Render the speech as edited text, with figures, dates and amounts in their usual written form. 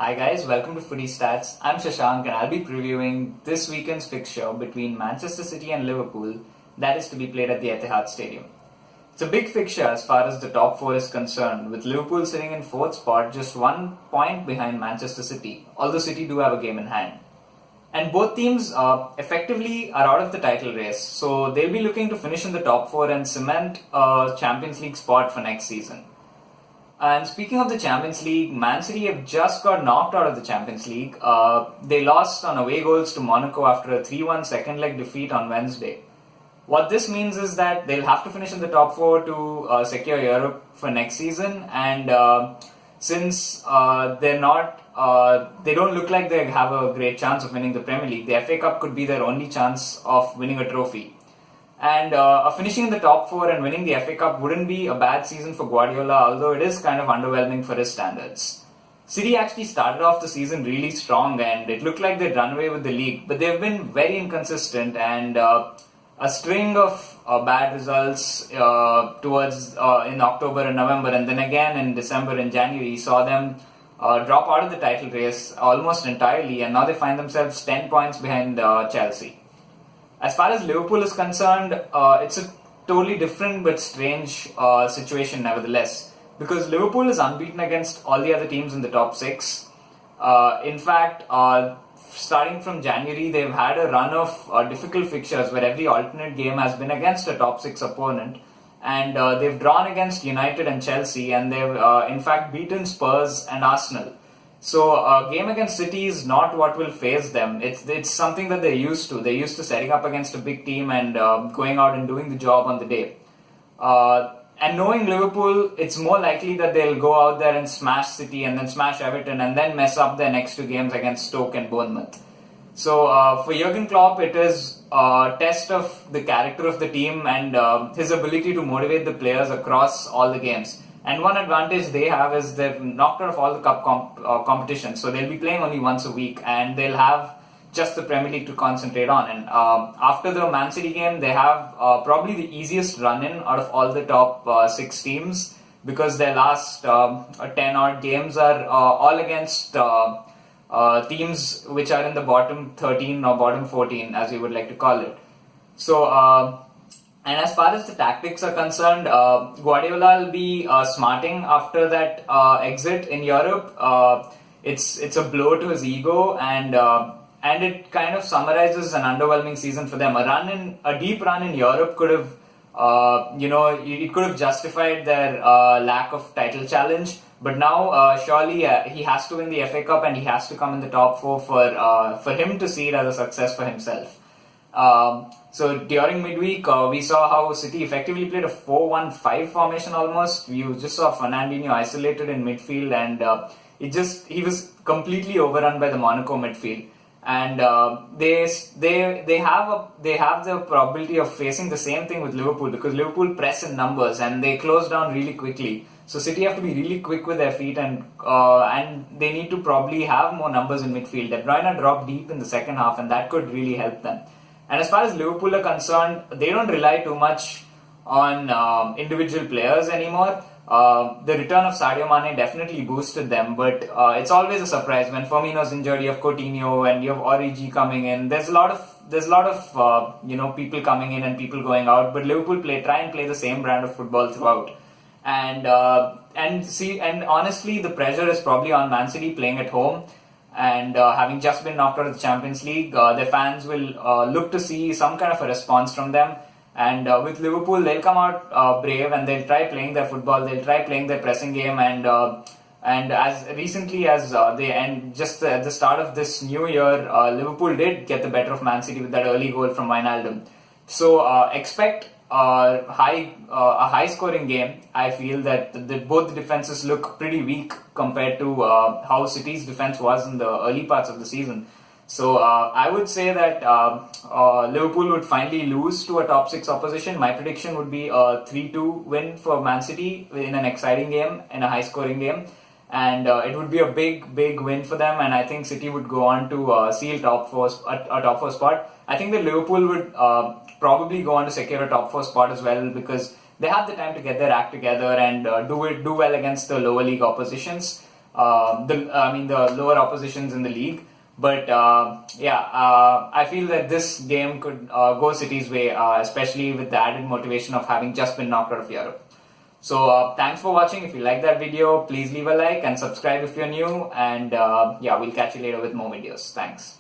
Hi guys, welcome to Footy Stats. I'm Sasank and I'll be previewing this weekend's fixture between Manchester City and Liverpool that is to be played at the Etihad Stadium. It's a big fixture as far as the top four is concerned, with Liverpool sitting in fourth spot just 1 point behind Manchester City, although City do have a game in hand. And both teams effectively are out of the title race, so they'll be looking to finish in the top four and cement a Champions League spot for next season. And speaking of the Champions League, Man City have just got knocked out of the Champions League. They lost on away goals to Monaco after a 3-1 second leg defeat on Wednesday. What this means is that they'll have to finish in the top four to secure Europe for next season. And since they don't look like they have a great chance of winning the Premier League, the FA Cup could be their only chance of winning a trophy. And finishing in the top four and winning the FA Cup wouldn't be a bad season for Guardiola, although it is kind of underwhelming for his standards. City actually started off the season really strong and it looked like they'd run away with the league, but they've been very inconsistent, and a string of bad results towards in October and November, and then again in December and January saw them drop out of the title race almost entirely, and now they find themselves 10 points behind Chelsea. As far as Liverpool is concerned, it's a totally different but strange situation nevertheless, because Liverpool is unbeaten against all the other teams in the top six. In fact, starting from January, they've had a run of difficult fixtures where every alternate game has been against a top six opponent, and they've drawn against United and Chelsea, and they've in fact beaten Spurs and Arsenal. So a game against City is not what will phase them. It's something that they're used to. They're used to setting up against a big team and going out and doing the job on the day. And knowing Liverpool, it's more likely that they'll go out there and smash City and then smash Everton and then mess up their next two games against Stoke and Bournemouth. So for Jurgen Klopp, it is a test of the character of the team and his ability to motivate the players across all the games. And one advantage they have is they're knocked out of all the cup competitions, so they'll be playing only once a week and they'll have just the Premier League to concentrate on. And after the Man City game, they have probably the easiest run-in out of all the top six teams, because their last 10 odd games are all against teams which are in the bottom 13 or bottom 14, as we would like to call it. So and as far as the tactics are concerned, Guardiola will be smarting after that exit in Europe. It's a blow to his ego, and it kind of summarizes an underwhelming season for them. A deep run in Europe could have, it could have justified their lack of title challenge. But now, surely he has to win the FA Cup and he has to come in the top four for him to see it as a success for himself. So during midweek, we saw how City effectively played a 4-1-5 formation almost. You just saw Fernandinho isolated in midfield, and he was completely overrun by the Monaco midfield. And they have the probability of facing the same thing with Liverpool, because Liverpool press in numbers and they close down really quickly. So City have to be really quick with their feet, and they need to probably have more numbers in midfield. De Bruyne dropped deep in the second half, and that could really help them. And as far as Liverpool are concerned, they don't rely too much on individual players anymore. The return of Sadio Mane definitely boosted them, but it's always a surprise when Firmino's injured. You have Coutinho and you have Origi coming in. There's a lot of people coming in and people going out, but Liverpool try and play the same brand of football throughout. And honestly, the pressure is probably on Man City playing at home. And having just been knocked out of the Champions League, their fans will look to see some kind of a response from them. And with Liverpool, they'll come out brave and they'll try playing their football. They'll try playing their pressing game. And as recently as at the start of this new year, Liverpool did get the better of Man City with that early goal from Wijnaldum. So expect a high-scoring game. I feel that both the defenses look pretty weak compared to how City's defense was in the early parts of the season. So I would say that Liverpool would finally lose to a top six opposition. My prediction would be a 3-2 win for Man City in an exciting game, in a high-scoring game. And it would be a big win for them, and I think City would go on to seal a top four spot. I think that Liverpool would probably go on to secure a top four spot as well, because they have the time to get their act together and do well against the lower league oppositions. the lower oppositions in the league. But I feel that this game could go City's way, especially with the added motivation of having just been knocked out of Europe. So thanks for watching. If you like that video, please leave a like and subscribe if you're new. And we'll catch you later with more videos. Thanks.